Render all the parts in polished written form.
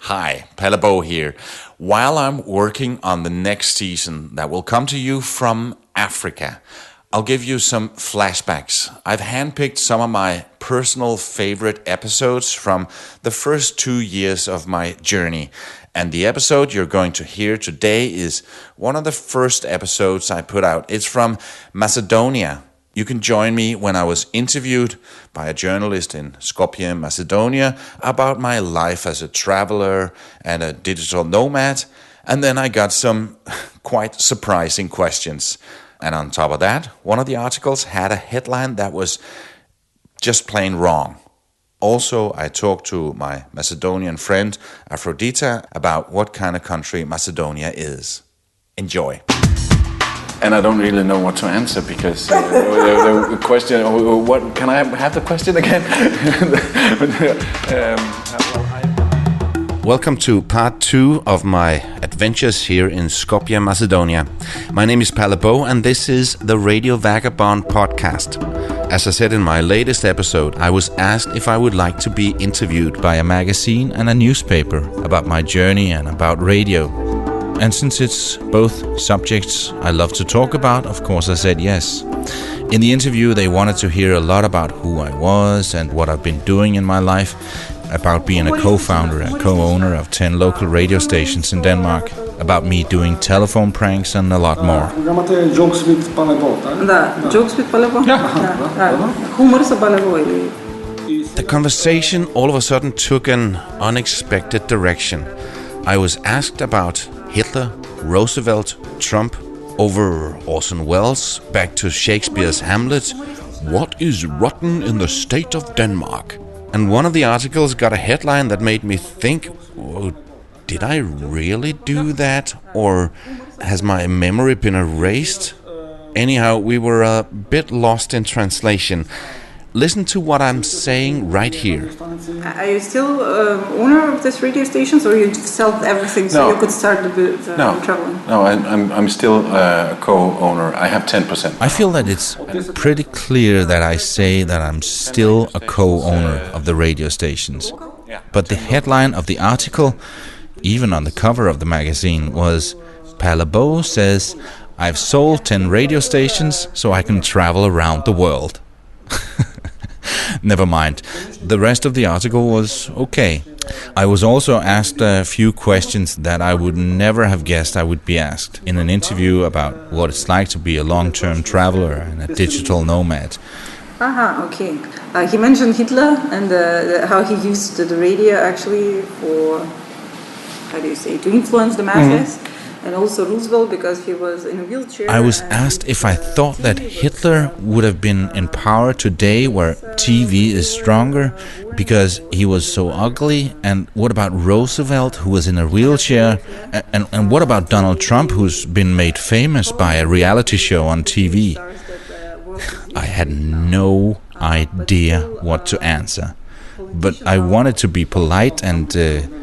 Hi, Pelle here. While I'm working on the next season that will come to you from Africa, I'll give you some flashbacks. I've handpicked some of my personal favorite episodes from the first 2 years of my journey. And the episode you're going to hear today is one of the first episodes I put out. It's from Macedonia. You can join me when I was interviewed by a journalist in Skopje, Macedonia, about my life as a traveler and a digital nomad. And then I got some quite surprising questions. And on top of that, one of the articles had a headline that was just plain wrong. Also, I talked to my Macedonian friend Aphrodita about what kind of country Macedonia is. Enjoy. And I don't really know what to answer because the question, what can I have the question again? Welcome to part 2 of my adventures here in Skopje, Macedonia. My name is Pelle and this is the Radio Vagabond podcast. As I said in my latest episode, I was asked if I would like to be interviewed by a magazine and a newspaper about my journey and about radio. And since it's both subjects I love to talk about, of course I said yes. In the interview they wanted to hear a lot about who I was and what I've been doing in my life, about being a co-founder and co-owner of 10 local radio stations in Denmark, about me doing telephone pranks and a lot more. Jokes with Palevo, Да, jokes with Palevo. Humor sa Palevo. The conversation all of a sudden took an unexpected direction. I was asked about Hitler, Roosevelt, Trump, over Orson Welles, back to Shakespeare's Hamlet. What is rotten in the state of Denmark? And one of the articles got a headline that made me think, oh, did I really do that? Or has my memory been erased? Anyhow, we were a bit lost in translation. Listen to what I'm saying right here. Are you still owner of this radio stations, or you sold everything so you could start traveling? No, I'm still a co-owner. I have 10%. I feel that it's pretty clear that I say that I'm still a co-owner of the radio stations. But the headline of the article, even on the cover of the magazine, was Pelle says, I've sold 10 radio stations so I can travel around the world. Never mind. The rest of the article was okay. I was also asked a few questions that I would never have guessed I would be asked in an interview about what it's like to be a long-term traveler and a digital nomad. Okay. He mentioned Hitler and how he used the radio actually for, to influence the masses. Mm-hmm. And also Roosevelt, because he was in a wheelchair. I was asked if I thought that Hitler would have been in power today where TV is stronger because he was so ugly. And what about Roosevelt, who was in a wheelchair? And what about Donald Trump, who's been made famous by a reality show on TV? I had no idea what to answer. But I wanted to be polite and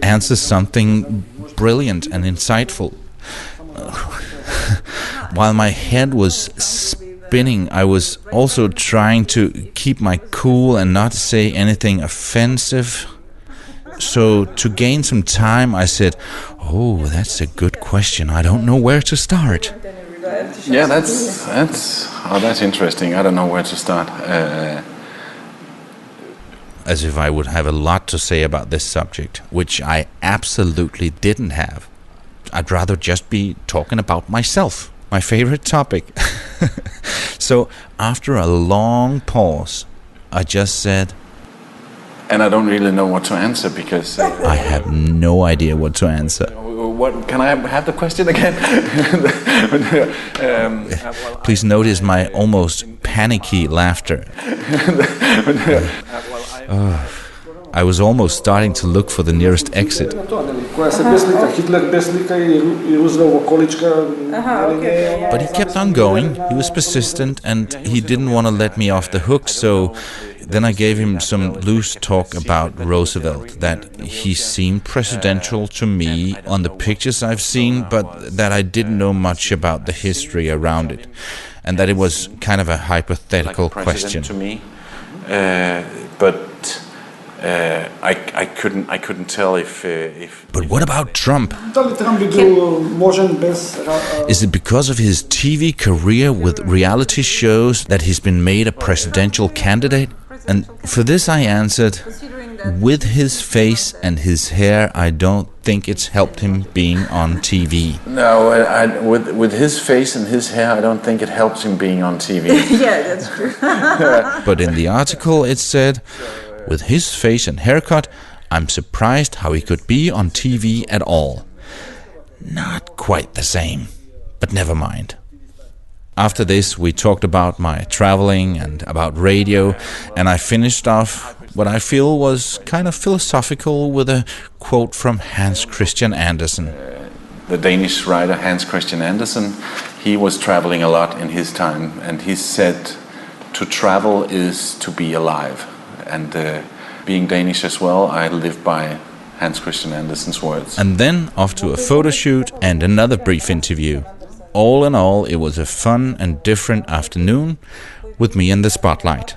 answer something brilliant and insightful. While my head was spinning, I was also trying to keep my cool and not say anything offensive. So to gain some time, I said, "Oh, that's a good question. I don't know where to start." Yeah, that's interesting. I don't know where to start. As if I would have a lot to say about this subject, which I absolutely didn't have. I'd rather just be talking about myself, my favorite topic. So after a long pause, I just said, and I don't really know what to answer because I have no idea what to answer. What can I have the question again? Please notice my almost panicky laughter. I was almost starting to look for the nearest exit. But he kept on going, he was persistent, and he didn't want to let me off the hook, so then I gave him some loose talk about Roosevelt, that he seemed presidential to me on the pictures I've seen, but that I didn't know much about the history around it, and that it was kind of a hypothetical question. To me, but I couldn't tell if. But what about Trump? Дали Тръмп би бил можен без... Is it because of his TV career with reality shows that he's been made a presidential candidate? And for this I answered, with his face and his hair, I don't think it's helped him being on TV. No, with his face and his hair, I don't think it helps him being on TV. Yeah, that's true. But in the article it said, with his face and haircut, I'm surprised how he could be on TV at all. Not quite the same, but never mind. After this, we talked about my traveling and about radio, and I finished off what I feel was kind of philosophical with a quote from Hans Christian Andersen. The Danish writer Hans Christian Andersen, he was traveling a lot in his time, and he said, to travel is to be alive. And being Danish as well, I live by Hans Christian Andersen's words. And then off to a photo shoot and another brief interview. All in all, it was a fun and different afternoon with me in the spotlight.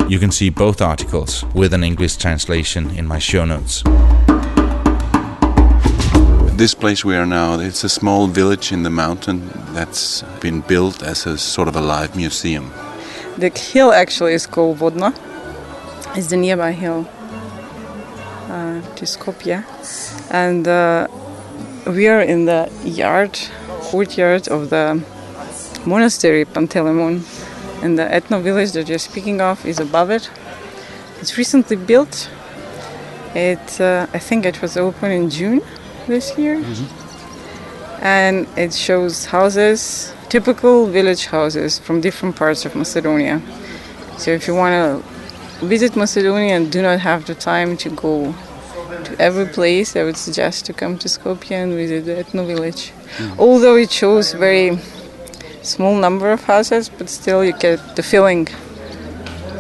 You can see both articles with an English translation in my show notes. This place we are now, it's a small village in the mountain that's been built as a sort of a live museum. The hill actually is called Vodna. It's the nearby hill to Skopje. And we are in the courtyard of the monastery Pantelimon, and the ethno village that you're speaking of is above it. It's recently built. I think it was open in June this year. And it shows houses, typical village houses from different parts of Macedonia. So if you want to visit Macedonia and do not have the time to go to every place, I would suggest to come to Skopje and visit the ethno village. Although it shows very small number of houses, but still you get the feeling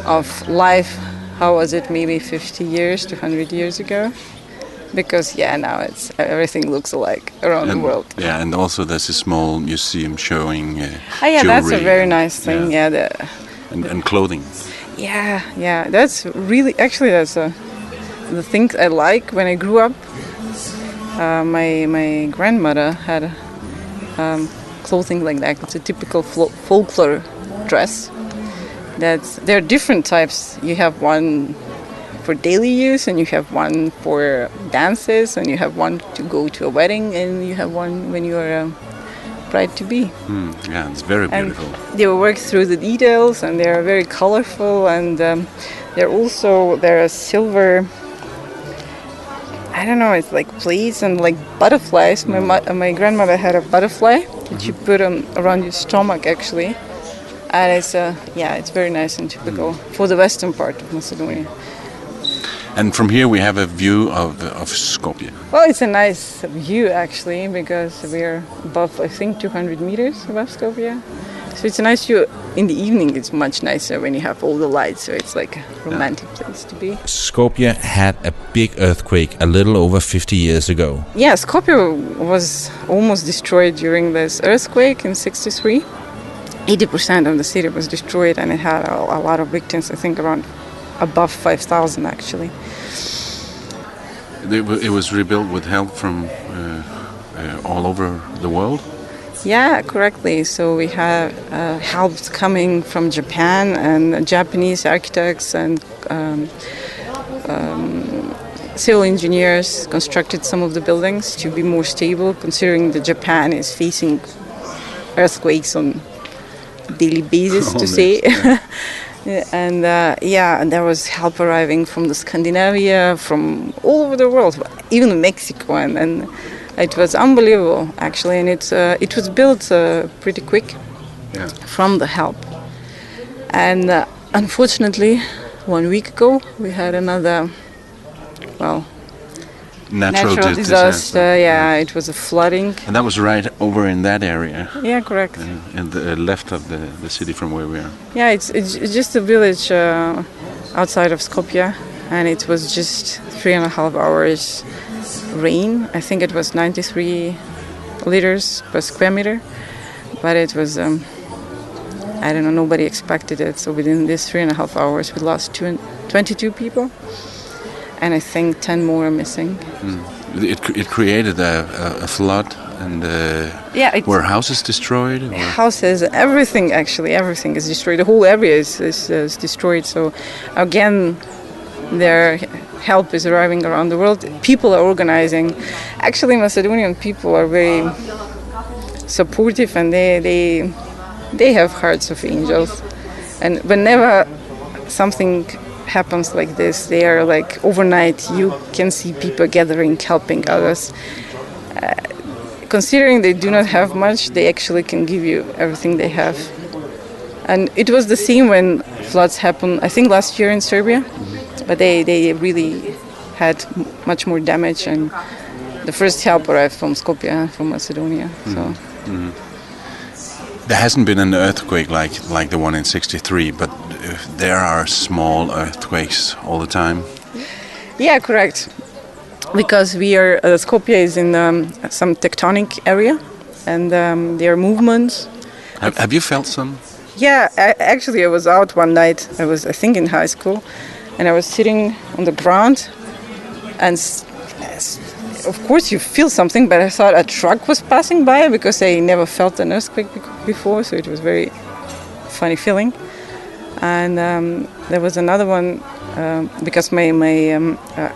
of life. How was it maybe 50 years to 100 years ago? Because now everything looks alike around the world. Yeah, and also there's a small museum showing yeah, jewelry. That's a very nice thing. Yeah, and clothing. Yeah, that's really that's the things I like. When I grew up, my grandmother had clothing like that. It's a typical folklore dress. There are different types. You have one for daily use, and you have one for dances, and you have one to go to a wedding, and you have one when you are a bride-to-be. Yeah, it's very beautiful. And they work through the details, and they are very colorful, and there are silver, I don't know, it's like plates and like butterflies. My grandmother had a butterfly that you put around your stomach, actually. And it's very nice and typical for the western part of Macedonia. And from here we have a view of Skopje. Well, it's a nice view actually, because we're above, I think, 200 meters above Skopje. So it's a nice view. In the evening it's much nicer when you have all the lights, so it's like a romantic place to be. Skopje had a big earthquake a little over 50 years ago. Yeah, Skopje was almost destroyed during this earthquake in '63. 80% of the city was destroyed, and it had a lot of victims, I think around above 5,000 actually. It was rebuilt with help from all over the world? Yeah, correctly. So we have help coming from Japan, and Japanese architects and civil engineers constructed some of the buildings to be more stable, considering that Japan is facing earthquakes on daily basis, to say. And and there was help arriving from the Scandinavia, from all over the world, even Mexico, and it was unbelievable actually. And it was built pretty quick from the help. And unfortunately, 1 week ago we had another natural disaster. Yeah, it was a flooding. And that was right over in that area. Yeah, correct. In the left of the city from where we are. Yeah, it's just a village outside of Skopje, and it was just 3.5 hours rain. I think it was 93 liters per square meter, but it was I don't know, nobody expected it. So within these 3.5 hours we lost 22 people. and I think 10 more are missing. It created a flood, and were houses destroyed? Or? Houses, everything is destroyed. The whole area is destroyed. So again, their help is arriving around the world. People are organizing. Actually, Macedonian people are very supportive, and they have hearts of angels. And whenever something happens like this, they are like overnight, you can see people gathering, helping others. Considering they do not have much, they actually can give you everything they have. And it was the same when floods happened, I think last year in Serbia, but they really had much more damage, and the first help arrived from Skopje, from Macedonia. So. There hasn't been an earthquake like the one in '63, but there are small earthquakes all the time. Yeah, correct. Because we are Skopje is in some tectonic area, and there are movements. Have you felt some? Yeah, actually, I was out one night. I think in high school, and I was sitting on the ground, and of course you feel something, but I thought a truck was passing by because I never felt an earthquake before, so it was very funny feeling. And there was another one because my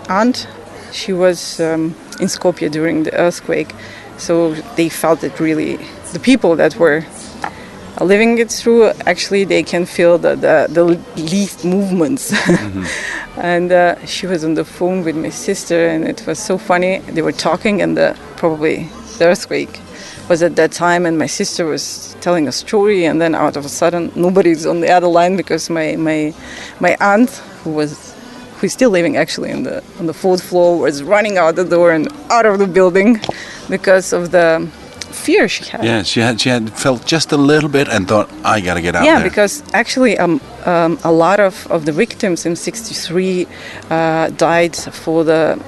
aunt, she was in Skopje during the earthquake, so they felt it really. The people that were living it through, actually, they can feel the least movements. And she was on the phone with my sister, and it was so funny. They were talking, and probably the earthquake was at that time, and my sister was telling a story, and then out of a sudden, nobody's on the other line because my aunt, who is still living actually on the fourth floor, was running out the door and out of the building because of the fear she had. Yeah, she had felt just a little bit and thought, I gotta get out there. Yeah, because actually a lot of the victims in '63 died for the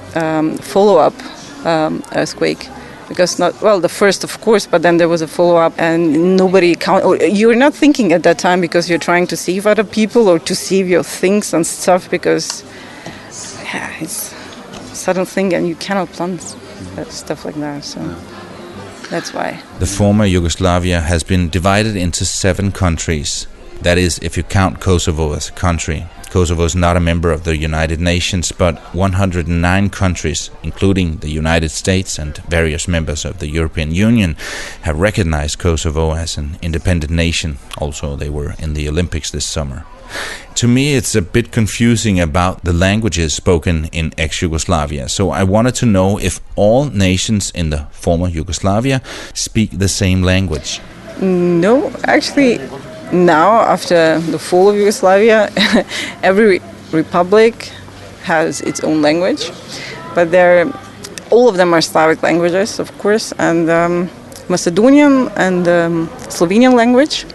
follow-up earthquake. Because the first, of course, but then there was a follow-up, and nobody you're not thinking at that time because you're trying to save other people or to save your things and stuff, because it's a sudden thing and you cannot plan stuff like that. So that's why. The former Yugoslavia has been divided into 7 countries. That is, if you count Kosovo as a country. Kosovo is not a member of the United Nations, but 109 countries, including the United States and various members of the European Union, have recognized Kosovo as an independent nation. Also, they were in the Olympics this summer. To me, it's a bit confusing about the languages spoken in ex-Yugoslavia, so I wanted to know if all nations in the former Yugoslavia speak the same language. No, actually, now, after the fall of Yugoslavia, every republic has its own language, but all of them are Slavic languages, of course, and Macedonian and Slovenian language,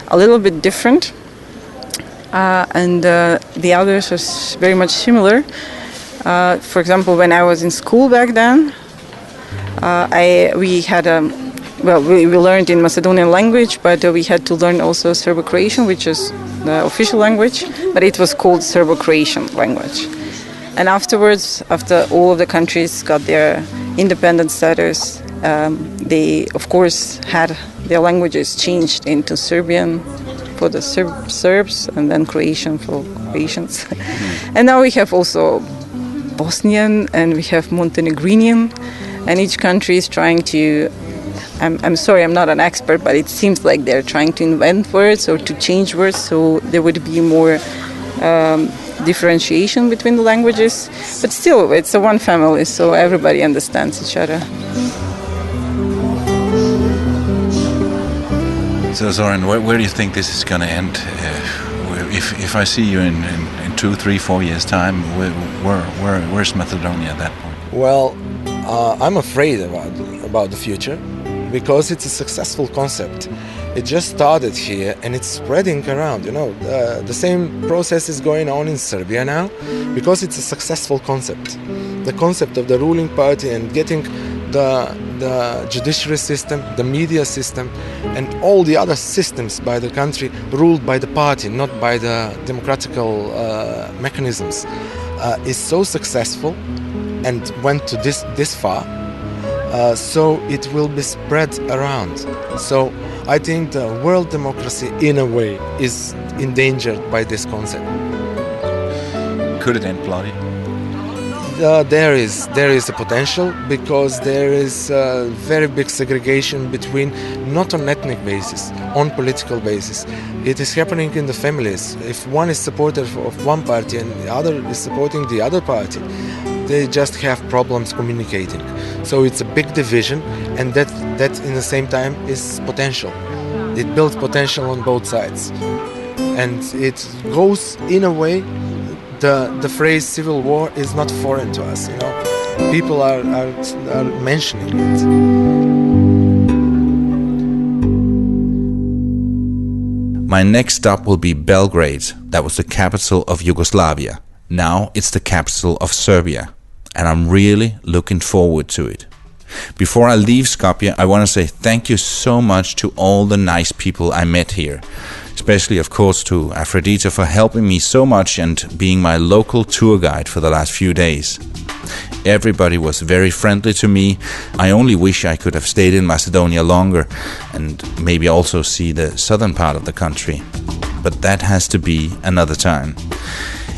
a little bit different, and the others are very much similar. For example, when I was in school back then, we learned in Macedonian language, but we had to learn also Serbo-Croatian, which is the official language, but it was called Serbo-Croatian language. And afterwards, after all of the countries got their independent status, they, of course, had their languages changed into Serbian for the Serbs, and then Croatian for Croatians. And now we have also Bosnian, and we have Montenegrinian, and each country is trying to I'm sorry, I'm not an expert, but it seems like they're trying to invent words or to change words so there would be more differentiation between the languages. But still, it's a one family, so everybody understands each other. So, Zoran, where do you think this is going to end? If I see you in 2, 3, 4 years' time, where's Macedonia at that point? Well, I'm afraid about the future, because it's a successful concept. It just started here and it's spreading around. The same process is going on in Serbia now, because it's a successful concept. The concept of the ruling party and getting the judiciary system, the media system, and all the other systems by the country ruled by the party, not by the democratical mechanisms. is so successful and went to this far, so it will be spread around. So I think the world democracy, in a way, is endangered by this concept. Could it end, Bloody? There is a potential, because there is a very big segregation between, not on ethnic basis, on political basis. It is happening in the families. If one is supporter of one party and the other is supporting the other party, they just have problems communicating. So it's a big division, and that in the same time is potential. It builds potential on both sides, and it goes in a way. The phrase civil war is not foreign to us, you know. People are mentioning it. My next stop will be Belgrade. That was the capital of Yugoslavia. Now it's the capital of Serbia, and I'm really looking forward to it. Before I leave Skopje, I want to say thank you so much to all the nice people I met here. Especially, of course, to Aphrodite for helping me so much and being my local tour guide for the last few days. Everybody was very friendly to me. I only wish I could have stayed in Macedonia longer and maybe also see the southern part of the country. But that has to be another time.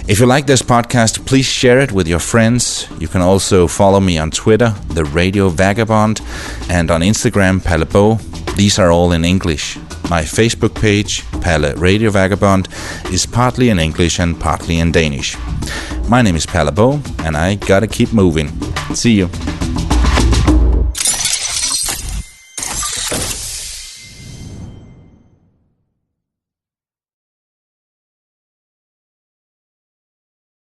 If you like this podcast, please share it with your friends. You can also follow me on Twitter, The Radio Vagabond, and on Instagram, Palle Bo. These are all in English. My Facebook page, Palle Radio Vagabond, is partly in English and partly in Danish. My name is Palle Bo, and I gotta keep moving. See you.